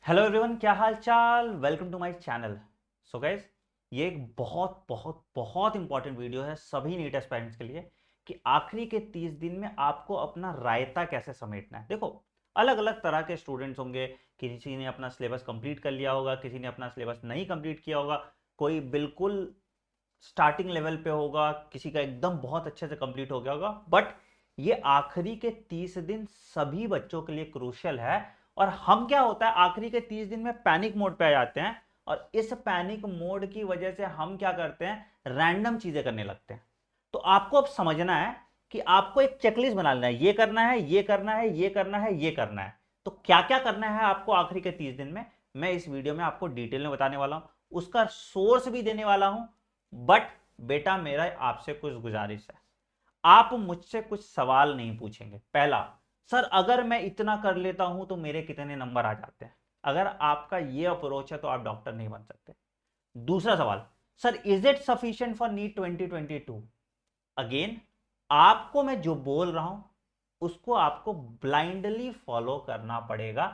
Hello everyone, क्या हाल चाल। Welcome to my channel. So guys, ये एक बहुत बहुत बहुत इंपॉर्टेंट वीडियो है सभी नीट एस्पायरेंट्स के लिए कि आखिरी के 30 दिन में आपको अपना रायता कैसे समेटना है। देखो, अलग अलग तरह के स्टूडेंट्स होंगे। किसी ने अपना सिलेबस कंप्लीट कर लिया होगा, किसी ने अपना सिलेबस नहीं कंप्लीट किया होगा, कोई बिल्कुल स्टार्टिंग लेवल पे होगा, किसी का एकदम बहुत अच्छे से कंप्लीट हो गया होगा। बट ये आखिरी के 30 दिन सभी बच्चों के लिए क्रूशियल है। और हम क्या होता है, आखिरी के 30 दिन में पैनिक मोड पे आ जाते हैं, और इस पैनिक मोड की वजह से हम क्या करते हैं, रैंडम चीजें करने लगते हैं। तो आपको अब समझना है कि आपको एक चेकलिस्ट बना लेना है, ये करना है, ये करना है, ये करना है, ये करना है। तो क्या क्या करना है आपको आखिरी के 30 दिन में, मैं इस वीडियो में आपको डिटेल में बताने वाला हूं, उसका सोर्स भी देने वाला हूं। बट बेटा, मेरा आपसे कुछ गुजारिश है, आप मुझसे कुछ सवाल नहीं पूछेंगे। पहला, सर अगर मैं इतना कर लेता हूं तो मेरे कितने नंबर आ जाते हैं। अगर आपका ये अप्रोच है तो आप डॉक्टर नहीं बन सकते। दूसरा सवाल, sir is it sufficient for NEET 2022। Again, आपको मैं जो बोल रहा हूं उसको आपको ब्लाइंडली फॉलो करना पड़ेगा,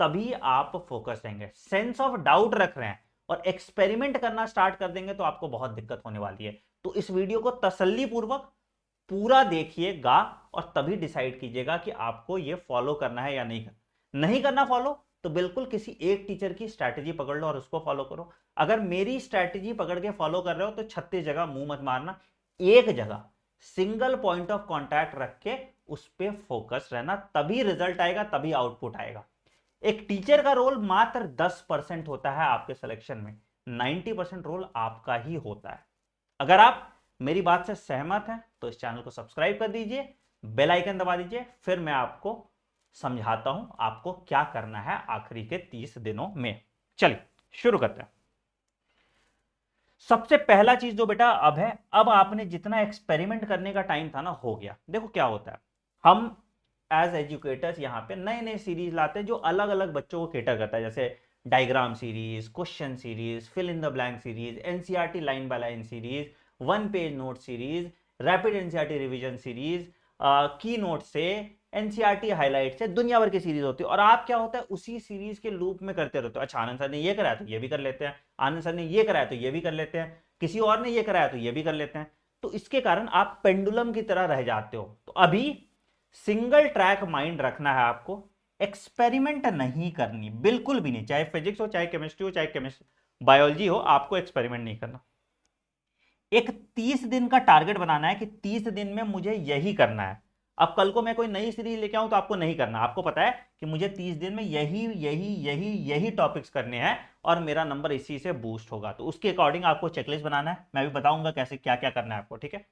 तभी आप फोकस रहेंगे। सेंस ऑफ डाउट रख रहे हैं और एक्सपेरिमेंट करना स्टार्ट कर देंगे तो आपको बहुत दिक्कत होने वाली है। तो इस वीडियो को तसल्ली पूर्वक पूरा देखिएगा और तभी डिसाइड कीजिएगा कि आपको ये फॉलो करना है या नहीं करना। नहीं करना फॉलो तो बिल्कुल किसी एक टीचर की स्ट्रैटेजी पकड़ लो और उसको फॉलो करो। अगर मेरी स्ट्रैटेजी पकड़ के फॉलो कर रहे हो तो 36 जगह मुंह मत मारना, एक जगह सिंगल पॉइंट ऑफ कांटेक्ट रख के उस पर फोकस रहना, तभी रिजल्ट आएगा, तभी आउटपुट आएगा। एक टीचर का रोल मात्र 10% होता है आपके सिलेक्शन में, 90% रोल आपका ही होता है। अगर आप मेरी बात से सहमत हैं तो इस चैनल को सब्सक्राइब कर दीजिए, बेल आइकन दबा दीजिए, फिर मैं आपको समझाता हूं आपको क्या करना है आखिरी के 30 दिनों में। चलिए शुरू करते हैं। सबसे पहला चीज जो बेटा अब है, अब आपने जितना एक्सपेरिमेंट करने का टाइम था ना, हो गया। देखो क्या होता है, हम एज एजुकेटर्स यहाँ पे नए नए सीरीज लाते हैं जो अलग अलग बच्चों को केटर करता है, जैसे diagram series, question series, fill in the blank series, NCERT line by line series, one page note series, rapid NCERT revision series, की नोट से, एनसीईआरटी हाईलाइट से, दुनिया भर की सीरीज होती है। और आप क्या होता है, उसी सीरीज के लूप में करते रहते हो। अच्छा, आनंद सर ने ये कराया तो ये भी कर लेते हैं, आनंद सर ने ये कराया तो ये भी कर लेते हैं, किसी और ने ये कराया तो ये भी कर लेते हैं। तो इसके कारण आप पेंडुलम की तरह रह जाते हो। तो अभी सिंगल ट्रैक माइंड रखना है आपको, एक्सपेरिमेंट नहीं करनी, बिल्कुल भी नहीं। चाहे फिजिक्स हो, चाहे केमिस्ट्री हो, चाहे केमिस्ट्री बायोलॉजी हो, आपको एक्सपेरिमेंट नहीं करना। एक 30 दिन का टारगेट बनाना है कि 30 दिन में मुझे यही करना है। अब कल को मैं कोई नई सीरीज लेके आऊं तो आपको नहीं करना, आपको पता है कि मुझे 30 दिन में यही यही यही यही टॉपिक्स करने हैं और मेरा नंबर इसी से बूस्ट होगा। तो उसके अकॉर्डिंग आपको चेकलिस्ट बनाना है, मैं भी बताऊंगा कैसे क्या क्या करना है आपको, ठीक है।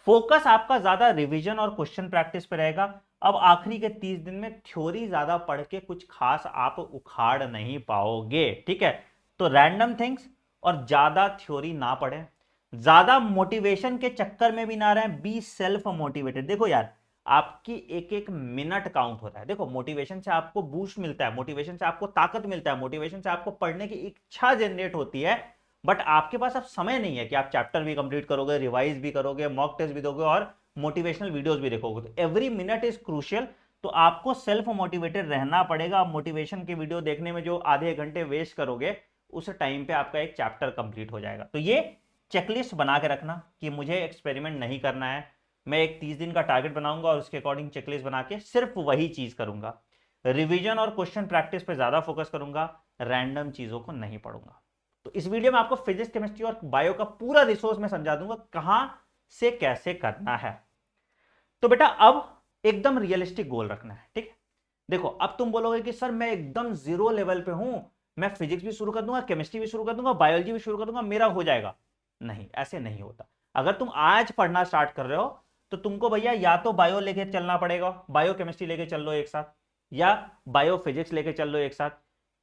फोकस आपका ज्यादा रिवीजन और क्वेश्चन प्रैक्टिस पे रहेगा। अब आखिरी के 30 दिन में थ्योरी ज्यादा पढ़ के कुछ खास आप उखाड़ नहीं पाओगे, ठीक है। तो रैंडम थिंग्स और ज्यादा थ्योरी ना पढ़े, ज्यादा मोटिवेशन के चक्कर में भी ना रहे, बी सेल्फ मोटिवेटेड। देखो यार, आपकी एक एक मिनट काउंट होता है। देखो, मोटिवेशन से आपको बूस्ट मिलता है, मोटिवेशन से आपको ताकत मिलता है, मोटिवेशन से आपको पढ़ने की इच्छा जनरेट होती है। बट आपके पास अब समय नहीं है कि आप चैप्टर भी कंप्लीट करोगे, रिवाइज भी करोगे, मॉक टेस्ट भी दोगे और मोटिवेशनल वीडियोस भी देखोगे। तो एवरी मिनट इज क्रूशियल। तो आपको सेल्फ मोटिवेटेड रहना पड़ेगा। मोटिवेशन की वीडियो देखने में जो आधे घंटे वेस्ट करोगे, उस टाइम पे आपका एक चैप्टर कंप्लीट हो जाएगा। तो ये चेकलिस्ट बना के रखना कि मुझे एक्सपेरिमेंट नहीं करना है। मैं एक 30 दिन का टारगेट बनाऊंगा और उसके अकॉर्डिंग चेकलिस्ट बना के सिर्फ वही चीज करूंगा। रिवीजन और क्वेश्चन प्रैक्टिस पे ज्यादा फोकस करूंगा, रैंडम चीजों को नहीं पढ़ूंगा। तो इस वीडियो में आपको फिजिक्स, केमिस्ट्री और बायो का पूरा रिसोर्स में समझा दूंगा कहां से कैसे करना है। तो बेटा अब एकदम रियलिस्टिक गोल रखना है, ठीक है। देखो, अब तुम बोलोगे कि सर मैं एकदम जीरो लेवल पे हूं, मैं फिजिक्स भी शुरू कर दूंगा, केमिस्ट्री भी शुरू कर दूंगा, बायोलॉजी भी शुरू कर दूंगा, मेरा हो जाएगा। नहीं, ऐसे नहीं होता। अगर तुम आज पढ़ना स्टार्ट कर रहे हो तो तुमको भैया या तो बायो लेके चलना पड़ेगा, बायो केमिस्ट्री लेके चल लो एक साथ, या बायो फिजिक्स लेके चल लो एक साथ,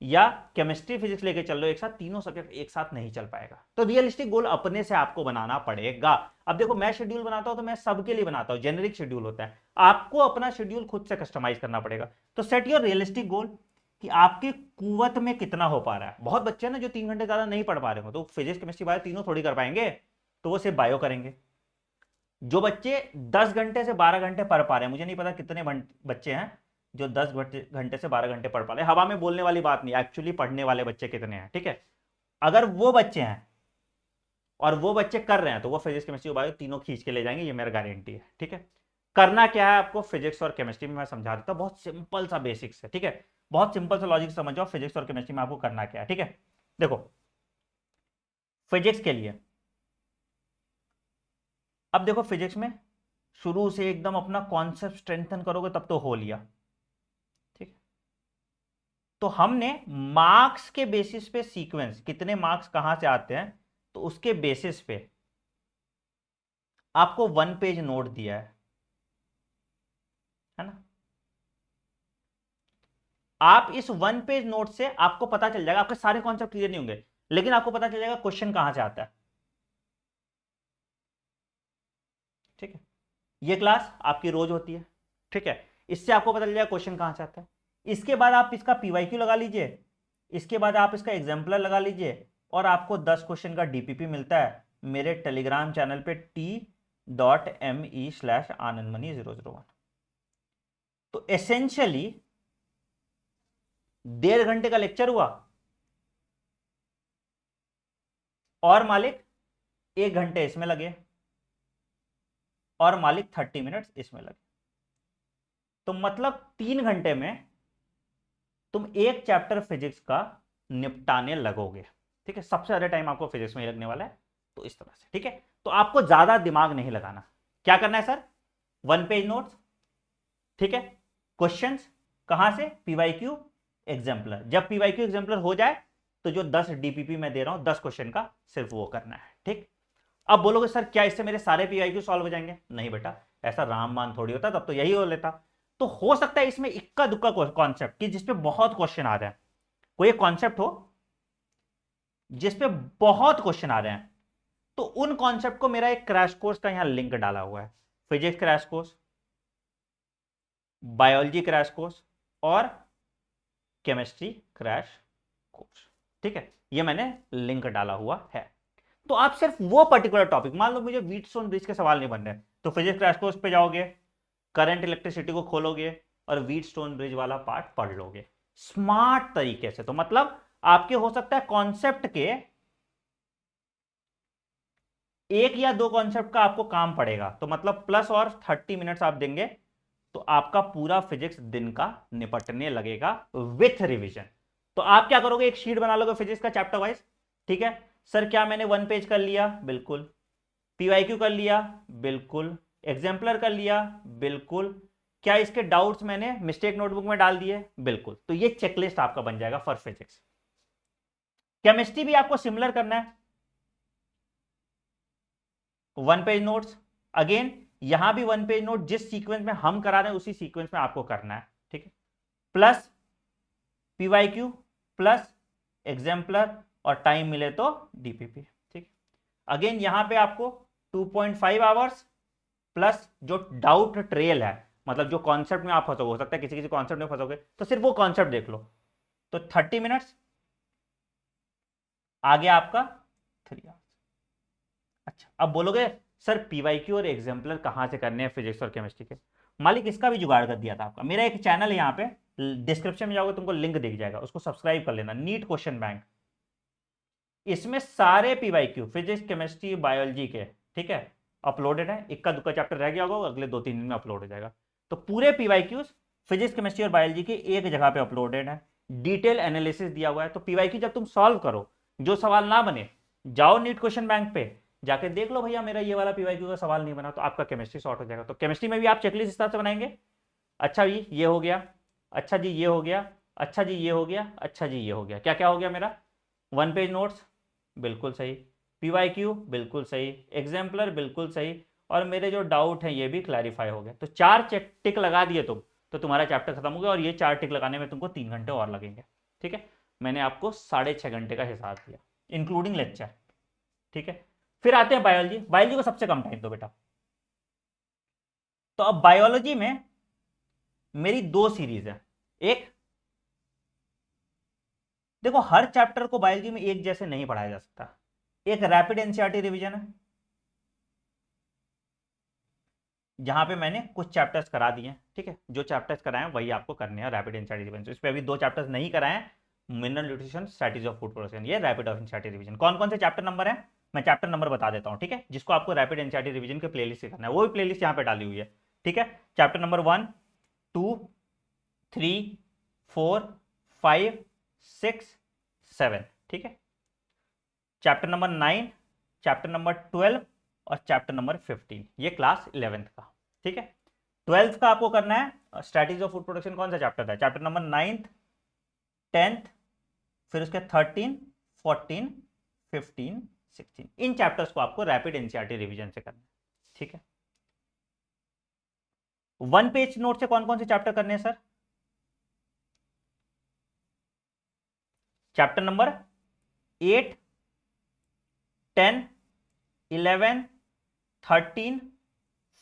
या केमिस्ट्री फिजिक्स लेके चल लो एक साथ। तीनों सब्जेक्ट एक साथ नहीं चल पाएगा। तो रियलिस्टिक गोल अपने से आपको बनाना पड़ेगा। अब देखो, मैं शेड्यूल बनाता हूं तो मैं सबके लिए बनाता हूं, जेनेरिक शेड्यूल होता है। आपको अपना शेड्यूल खुद से कस्टमाइज करना पड़ेगा। तो सेट योर रियलिस्टिक गोल कि आपके कुवत में कितना हो पा रहा है। बहुत बच्चे ना जो 3 घंटे ज्यादा नहीं पढ़ पा रहे हो, तो फिजिक्स केमिस्ट्री बायो तीनों थोड़ी कर पाएंगे, तो वो सिर्फ बायो करेंगे। जो बच्चे 10 घंटे से 12 घंटे पढ़ पा रहे हैं, मुझे नहीं पता कितने बच्चे हैं, जो 10 घंटे से 12 घंटे पढ़ पा रहे हैं। हवा में बोलने वाली बात नहीं, एक्चुअली पढ़ने वाले बच्चे कितने हैं, ठीक है। अगर वो बच्चे हैं और वो बच्चे कर रहे हैं तो वो फिजिक्स केमिस्ट्री बायो तीनों खींच के ले जाएंगे, ये मेरा गारंटी है, ठीक है। करना क्या है आपको, फिजिक्स और केमिस्ट्री में मैं समझा देता हूं, बहुत सिंपल सा बेसिक्स है, ठीक है। बहुत सिंपल सा लॉजिक समझ जाओ, फिजिक्स और केमिस्ट्री में आपको करना क्या है, ठीक है। देखो फिजिक्स के लिए, अब देखो फिजिक्स में शुरू से एकदम अपना कॉन्सेप्ट स्ट्रेंथन करोगे तब तो हो लिया, ठीक है। तो हमने मार्क्स के बेसिस पे सीक्वेंस, कितने मार्क्स कहां से आते हैं, तो उसके बेसिस पे आपको 1 पेज नोट दिया है ना। आप इस 1 पेज नोट से आपको पता चल जाएगा, आपके सारे कॉन्सेप्ट क्लियर नहीं होंगे लेकिन आपको पता चल जाएगा क्वेश्चन कहां से आता है, ठीक है। ये क्लास आपकी रोज होती है, ठीक है। इससे आपको पता चल जाएगा क्वेश्चन कहां से आता है। इसके बाद आप इसका पीवाईक्यू लगा लीजिए, इसके बाद आप इसका एग्जाम्पलर लगा लीजिए और आपको 10 क्वेश्चन का डीपीपी मिलता है मेरे टेलीग्राम चैनल पे t.me/anandmani001। तो एसेंशियली 1.5 घंटे का लेक्चर हुआ और मालिक 1 घंटे इसमें लगे और मालिक 30 मिनट्स इसमें लगे। तो मतलब 3 घंटे में तुम एक चैप्टर फिजिक्स का निपटाने लगोगे, ठीक है। सबसे ज्यादा टाइम आपको फिजिक्स में ही लगने वाला है, तो इस तरह से, ठीक है। तो आपको ज्यादा दिमाग नहीं लगाना, क्या करना है सर, 1 पेज नोट्स, ठीक है। क्वेश्चंस कहां से, पीवाईक्यू एग्जाम्पलर। जब पीवाईक्यू एग्जाम्पलर हो जाए तो जो 10 डीपीपी मैं दे रहा हूं 10 क्वेश्चन का, सिर्फ वो करना है, ठीक। अब बोलोगे सर क्या इससे मेरे सारे पीवाईक्यू सॉल्व हो जाएंगे, नहीं बेटा, ऐसा रामबाण थोड़ी होता, तब तो यही हो लेता। तो हो सकता है इसमें इक्का दुक्का कॉन्सेप्ट कि जिसपे बहुत क्वेश्चन आ रहे हैं, कोई एक कॉन्सेप्ट हो जिसपे बहुत क्वेश्चन आ रहे हैं, तो उन कॉन्सेप्ट को मेरा एक क्रैश कोर्स का यहां लिंक डाला हुआ है, physics crash course, biology crash course और केमिस्ट्री क्रैश कोर्स, ठीक है। ये मैंने लिंक डाला हुआ है। तो आप सिर्फ वो पर्टिकुलर टॉपिक, मान लो मुझे व्हीटस्टोन ब्रिज के सवाल नहीं बन रहे, तो फिजिक्स क्रैश कोर्स पे जाओगे, करंट इलेक्ट्रिसिटी को खोलोगे और व्हीटस्टोन ब्रिज वाला पार्ट पढ़ लोगे स्मार्ट तरीके से। तो मतलब आपके हो सकता है कॉन्सेप्ट के 1 या 2 कॉन्सेप्ट का आपको काम पड़ेगा, तो मतलब प्लस और 30 मिनट्स आप देंगे तो आपका पूरा फिजिक्स दिन का निपटने लगेगा विथ रिवीजन। तो आप क्या करोगे, एक शीट बना लोगे फिजिक्स का चैप्टर वाइज, ठीक है। सर क्या मैंने 1 पेज कर लिया, बिल्कुल। पीवाईक्यू कर लिया, बिल्कुल। एग्जाम्पलर कर लिया, बिल्कुल। क्या इसके डाउट्स मैंने मिस्टेक नोटबुक में डाल दिए, बिल्कुल। तो ये चेकलिस्ट आपका बन जाएगा फॉर फिजिक्स। केमिस्ट्री भी आपको सिमिलर करना है, 1 पेज नोट्स, अगेन यहां भी 1 पेज नोट, जिस सीक्वेंस में हम करा रहे हैं उसी सीक्वेंस में आपको करना है, ठीक है। प्लस पीवाईक्यू प्लस एग्जाम्पलर और टाइम मिले तो डीपीपी, ठीक। अगेन यहां पे आपको 2.5 आवर्स प्लस जो डाउट ट्रेल है, मतलब जो कॉन्सेप्ट में आप फंसोगे, हो सकता है किसी किसी कॉन्सेप्ट में फंसोगे तो सिर्फ वो कॉन्सेप्ट देख लो, तो 30 मिनट्स आगे आपका 3 आवर्स। अच्छा अब बोलोगे सर पीवाईक्यू और एग्जाम्पलर कहां से करने हैं फिजिक्स और केमिस्ट्री के, मालिक इसका भी जुगाड़ कर दिया था आपका, मेरा एक चैनल है यहाँ पे, डिस्क्रिप्शन में जाओगे तुमको लिंक दिख जाएगा, उसको सब्सक्राइब कर लेना, नीट क्वेश्चन बैंक। इसमें सारे पीवाईक्यू फिजिक्स केमिस्ट्री बायोलॉजी के, ठीक है, अपलोडेड है। इक्का दुक्का चैप्टर रह गया होगा, अगले 2-3 दिन में अपलोड हो जाएगा। तो पूरे पीवाईक्यूज फिजिक्स केमिस्ट्री और बायोलॉजी के एक जगह पे अपलोडेड है, डिटेल एनालिसिस दिया हुआ है। तो पीवाईक्यू जब तुम सॉल्व करो, जो सवाल ना बने, जाओ नीट क्वेश्चन बैंक पे जाके देख लो, भैया मेरा ये वाला पीवाईक्यू का सवाल नहीं बना, तो आपका केमिस्ट्री सॉर्ट हो जाएगा। तो केमिस्ट्री में भी आप चेकलिस्ट हिसाब से बनाएंगे, अच्छा जी ये हो गया, अच्छा जी ये हो गया, अच्छा जी ये हो गया, अच्छा जी ये हो गया, क्या क्या हो गया मेरा, 1 पेज नोट्स बिल्कुल सही, पीवाईक्यू बिल्कुल सही, एग्जाम्पलर बिल्कुल सही, और मेरे जो डाउट हैं ये भी क्लैरिफाई हो गया। तो 4 चेक टिक लगा दिए तुम तो तुम्हारा चैप्टर खत्म हो गया, और ये 4 टिक लगाने में तुमको 3 घंटे और लगेंगे, ठीक है। मैंने आपको 6.5 घंटे का हिसाब दिया इंक्लूडिंग लेक्चर, ठीक है। फिर आते हैं बायोलॉजी, बायोलॉजी को सबसे कम टाइम दो बेटा। तो अब बायोलॉजी में मेरी 2 सीरीज है, एक देखो हर चैप्टर को बायोलॉजी में एक जैसे नहीं पढ़ाया जा सकता, एक रैपिड एनसीईआरटी रिवीजन है, जहां पे मैंने कुछ चैप्टर्स करा दिए हैं, ठीक है, जो चैप्टर्स कराए हैं वही आपको करने हैं रैपिड एनसीईआरटी रिवीजन। इस पे अभी 2 चैप्टर्स नहीं कराए हैं, mineral nutrition, strategy of food production, ये रैपिड ऑफ एनसीईआरटी रिवीजन। कौन कौन से चैप्टर नंबर है, मैं चैप्टर नंबर बता देता हूँ, ठीक है, जिसको आपको रैपिड एनसीईआरटी रिवीजन के प्लेलिस्ट से करना है, वो भी प्लेलिस्ट यहाँ पे डाली हुई है, ठीक है। चैप्टर नंबर 1, 2, 3, 4, 5, 6, 7, ठीक है। चैप्टर नंबर 9, चैप्टर नंबर 12 और चैप्टर नंबर 15, ये क्लास 11th का, ठीक है। 12th का आपको करना है स्ट्रैटेजी ऑफ फूड प्रोडक्शन, कौन सा चैप्टर था, चैप्टर नंबर 9th, 10th, फिर उसके 13, 14, 15, 16, इन चैप्टर्स को आपको रैपिड एनसीईआरटी रिवीजन से करना है, ठीक है। 1 पेज नोट से कौन कौन से चैप्टर करने हैं sir, chapter number 8, 10, 11, 13,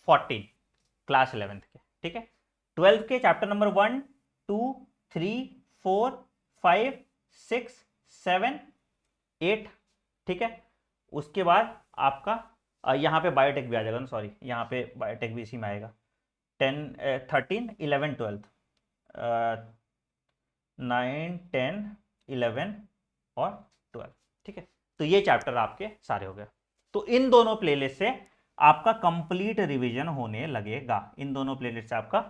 14, class 11th के, ठीक है। 12th के चैप्टर नंबर 1, 2, 3, 4, 5, 6, 7, 8, ठीक है। उसके बाद आपका यहाँ पे बायोटेक भी आ जाएगा, सॉरी यहाँ पे बायोटेक भी इसी में आएगा, 10, 13, 11, 12, 9, 10, 11 और 12, ठीक है। तो ये चैप्टर आपके सारे हो गए। तो इन दोनों प्लेलिस्ट से आपका कंप्लीट रिवीजन होने लगेगा, इन दोनों प्लेलिस्ट से आपका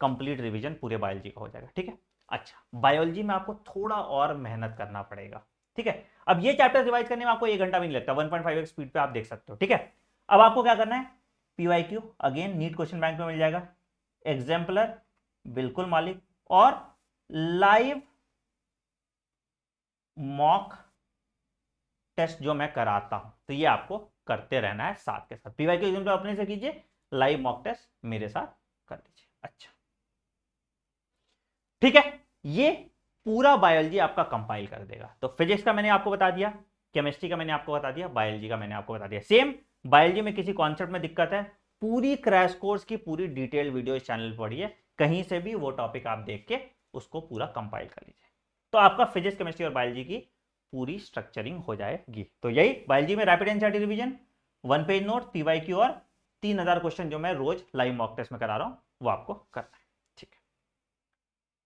कंप्लीट रिवीजन पूरे बायोलॉजी का हो जाएगा, ठीक है। अच्छा, बायोलॉजी में आपको थोड़ा और मेहनत करना पड़ेगा, ठीक है। अब ये चैप्टर रिवाइज करने में आपको 1 घंटा भी नहीं लगता, 1.5x स्पीड पे आप देख सकते हो, ठीक है। अब आपको क्या करना है, PYQ again NEET question bank में मिल जाएगा, एग्जाम्पलर बिल्कुल मालिक, और लाइव मॉक टेस्ट जो मैं कराता हूं, तो ये आपको करते रहना है साथ के साथ। पीवाईक्यू एग्जाम्पल अपने से कीजिए, लाइव मॉक टेस्ट मेरे साथ कर लीजिए। अच्छा, ठीक है, ये पूरा बायोलॉजी आपका कंपाइल कर देगा। तो फिजिक्स का मैंने आपको बता दिया, केमिस्ट्री का मैंने आपको बता दिया, बायोलॉजी का मैंने आपको बता दिया। सेम बायोलॉजी में किसी कॉन्सेप्ट में दिक्कत है, पूरी क्रैश कोर्स की पूरी डिटेल वीडियो इस चैनल पर पढ़िए, कहीं से भी वो टॉपिक आप देख के उसको पूरा कंपाइल कर लीजिए, तो आपका फिजिक्स, केमिस्ट्री और बायोलॉजी की पूरी स्ट्रक्चरिंग हो जाएगी। तो यही बायोलॉजी में rapid NCERT revision, 1 page note, PYQ और 3000 क्वेश्चन जो मैं रोज लाइव मॉक टेस्ट में करा रहा हूं, वो आपको करना है, ठीक है।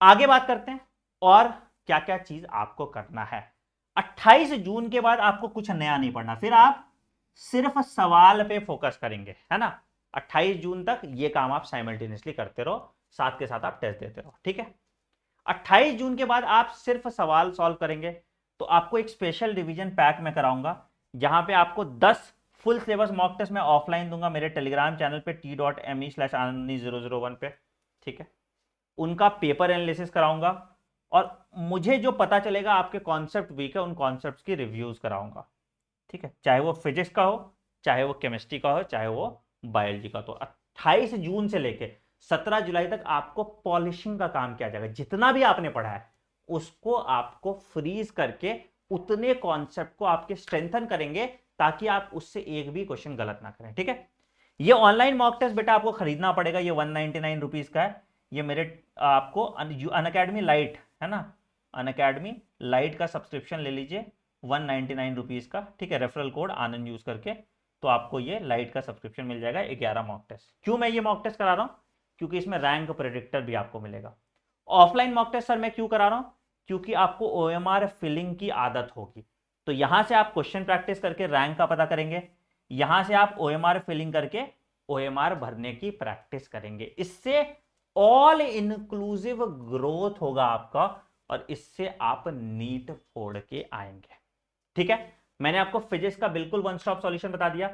आगे बात करते हैं और क्या क्या चीज आपको करना है। 28 जून के बाद आपको कुछ नया नहीं पढ़ना, फिर आप सिर्फ सवाल पे फोकस करेंगे, है ना। 28 जून तक ये काम आप साइमल्टेनियसली करते रहो, साथ के साथ आप टेस्ट देते रहो, ठीक है। 28 जून के बाद आप सिर्फ सवाल सॉल्व करेंगे, तो आपको एक स्पेशल रिवीजन पैक में कराऊंगा, जहां पे आपको 10 फुल सिलेबस मॉक टेस्ट में ऑफलाइन दूंगा मेरे टेलीग्राम चैनल पे t.me/anandi001 पे, ठीक है। उनका पेपर एनालिसिस कराऊंगा, और मुझे जो पता चलेगा आपके कॉन्सेप्ट वीक है, उन कॉन्सेप्ट्स की रिव्यूज कराऊंगा, ठीक है, चाहे वो फिजिक्स का हो, चाहे वो केमिस्ट्री का हो, चाहे वो बायोलॉजी का। तो 28 जून से लेके 17 जुलाई तक आपको पॉलिशिंग का काम किया जाएगा, जितना भी आपने पढ़ा है उसको आपको फ्रीज करके उतने कॉन्सेप्ट को आपके स्ट्रेंथन करेंगे, ताकि आप उससे एक भी क्वेश्चन गलत ना करें, ठीक है। ये ऑनलाइन मॉक टेस्ट बेटा आपको खरीदना पड़ेगा, ये 199 रुपीज का है, ये मेरे आपको अनअकैडमी लाइट है ना, अनअकैडमी लाइट का सब्सक्रिप्शन ले लीजिए 199 रुपीज का, ठीक है, रेफरल कोड आनंद यूज करके, तो आपको ये लाइट का सब्सक्रिप्शन मिल जाएगा 11 मॉक टेस्ट। क्यों मैं ये मॉक टेस्ट करा रहा हूं, क्योंकि इसमें रैंक प्रेडिक्टर भी आपको मिलेगा। ऑफलाइन मॉक टेस्ट सर मैं क्यों करा रहा हूं, क्योंकि आपको ओएमआर फिलिंग की आदत होगी, तो यहां से आप क्वेश्चन प्रैक्टिस करके रैंक का पता करेंगे, यहां से आप ओएमआर फिलिंग करके ओएमआर भरने की प्रैक्टिस करेंगे, इससे ऑल इंक्लूसिव ग्रोथ होगा आपका, और इससे आप नीट फोड़ के आएंगे, ठीक है। मैंने आपको फिजिक्स का बिल्कुल वन स्टॉप सॉल्यूशन बता दिया,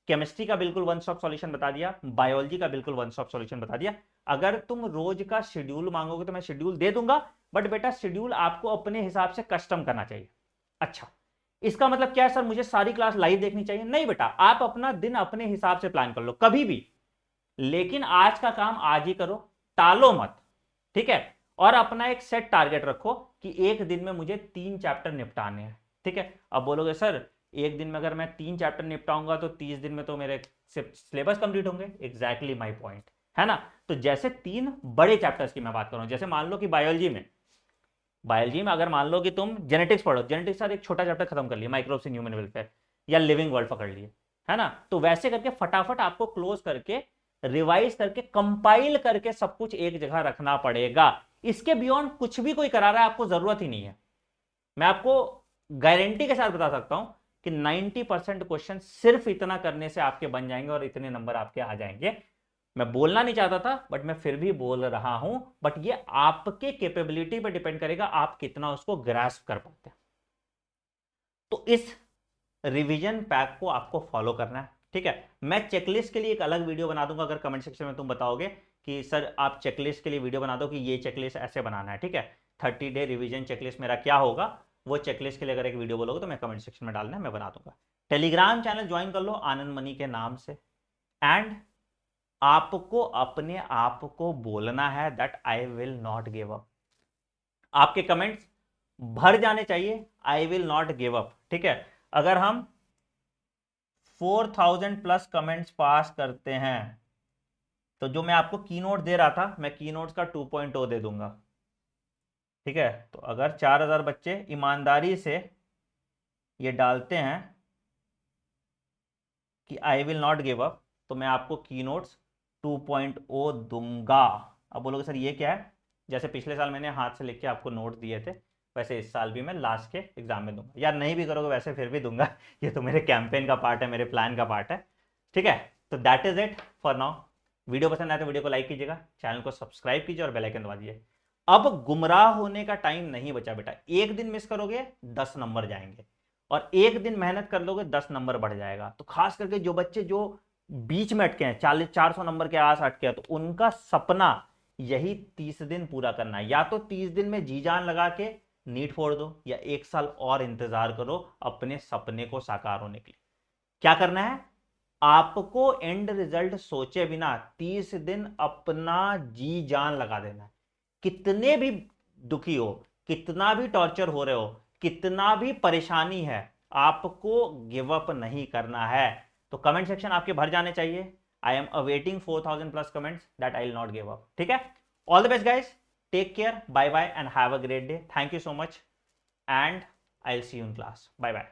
केमिस्ट्री का बिल्कुल वन स्टॉप सॉल्यूशन बता दिया, बायोलॉजी का बिल्कुल वन स्टॉप सॉल्यूशन बता दिया। अगर तुम रोज का शेड्यूल मांगोगे तो मैं शेड्यूल दे दूंगा, बट बेटा शेड्यूल आपको अपने हिसाब से कस्टम करना चाहिए। अच्छा, इसका मतलब क्या है सर, मुझे सारी क्लास लाइव देखनी चाहिए? नहीं बेटा, आप अपना दिन अपने हिसाब से प्लान कर लो कभी भी, लेकिन आज का काम आज ही करो, टालो मत, ठीक है। और अपना एक सेट टारगेट रखो कि एक दिन में मुझे 3 चैप्टर निपटाने हैं, ठीक है। अब बोलोगे सर एक दिन में अगर मैं 3 चैप्टर निपटाऊंगा तो 30 दिन में तो मेरे सिलेबस कंप्लीट होंगे। एग्जैक्टली माय पॉइंट, है ना। तो जैसे 3 बड़े चैप्टर्स की मैं बात कर रहा हूं, जैसे मान लो कि बायोलॉजी में अगर मान लो कि तुम जेनेटिक्स पढ़ो, जेनेटिक्स का एक छोटा चैप्टर खत्म कर लिया, माइक्रोब्स इन ह्यूमन वेलफेयर या लिविंग वर्ल्ड पकड़ लिए, है ना। तो वैसे करके फटाफट आपको क्लोज करके रिवाइज करके कंपाइल करके सब कुछ एक जगह रखना पड़ेगा। इसके बियॉन्ड कुछ भी कोई करा रहा है आपको जरूरत ही नहीं है। मैं आपको गारंटी के साथ बता सकता हूं कि 90% क्वेश्चन सिर्फ इतना करने से आपके बन जाएंगे और इतने नंबर आपके आ जाएंगे। मैं बोलना नहीं चाहता था बट मैं फिर भी बोल रहा हूं, बट ये आपके कैपेबिलिटी पे डिपेंड करेगा, आप कितना उसको ग्रास्प कर पाते हैं। तो इस रिवीजन पैक को आपको फॉलो करना है, ठीक है। मैं चेकलिस्ट के लिए एक अलग वीडियो बना दूंगा, अगर कमेंट सेक्शन में तुम बताओगे कि सर आप चेकलिस्ट के लिए वीडियो बना दो कि ये चेकलिस्ट ऐसे बनाना है, ठीक है। 30 डे रिवीजन चेकलिस्ट मेरा क्या होगा, वो चेकलिस्ट के लिए अगर एक वीडियो बोलोगे तो मैं कमेंट सेक्शन में डालना है, मैं बना दूंगा। टेलीग्राम चैनल ज्वाइन कर लो आनंद मनी के नाम से, एंड आपको अपने आप को बोलना है that I will not give up. आपके कमेंट्स भर जाने चाहिए, आई विल नॉट गिव अप, ठीक है। अगर हम 4000 प्लस कमेंट्स पास करते हैं तो जो मैं आपको की नोट दे रहा था, मैं की नोट्स का 2.0 दे दूंगा, ठीक है। तो अगर 4000 बच्चे ईमानदारी से ये डालते हैं कि आई विल नॉट गिव अप, तो मैं आपको की नोट्स 2.0 दूंगा। अब बोलोगे सर ये क्या है, जैसे पिछले साल मैंने हाथ से लिख के आपको नोट दिए थे, वैसे इस साल भी मैं लास्ट के एग्जाम में दूंगा। यार नहीं भी करोगे वैसे फिर भी दूंगा, ये तो मेरे कैंपेन का पार्ट है, मेरे प्लान का पार्ट है, ठीक है। तो that is it for now. Video पसंद आए तो वीडियो को लाइक कीजिएगा, चैनल को सब्सक्राइब कीजिए और बेल आइकन दबा दीजिए। अब गुमराह होने का टाइम नहीं बचा बेटा, एक दिन मिस करोगे 10 नंबर जाएंगे, और एक दिन मेहनत कर लोगे 10 नंबर बढ़ जाएगा। तो खास करके जो बच्चे जो बीच में अटके हैं, 400 नंबर के आस अटके हैं, तो उनका सपना यही 30 दिन पूरा करना है। या तो 30 दिन में जी जान लगा के नीट फोड़ दो, या एक साल और इंतजार करो अपने सपने को साकार होने के लिए। क्या करना है आपको, एंड रिजल्ट सोचे बिना 30 दिन अपना जी जान लगा देना है। कितने भी दुखी हो, कितना भी टॉर्चर हो रहे हो, कितना भी परेशानी है, आपको गिव अप नहीं करना है। तो कमेंट सेक्शन आपके भर जाने चाहिए, I am awaiting 4000 plus comments that I will not give up, ठीक है। All the best guys, take care, bye bye and have a great day. Thank you so much and I will see you in class, bye bye.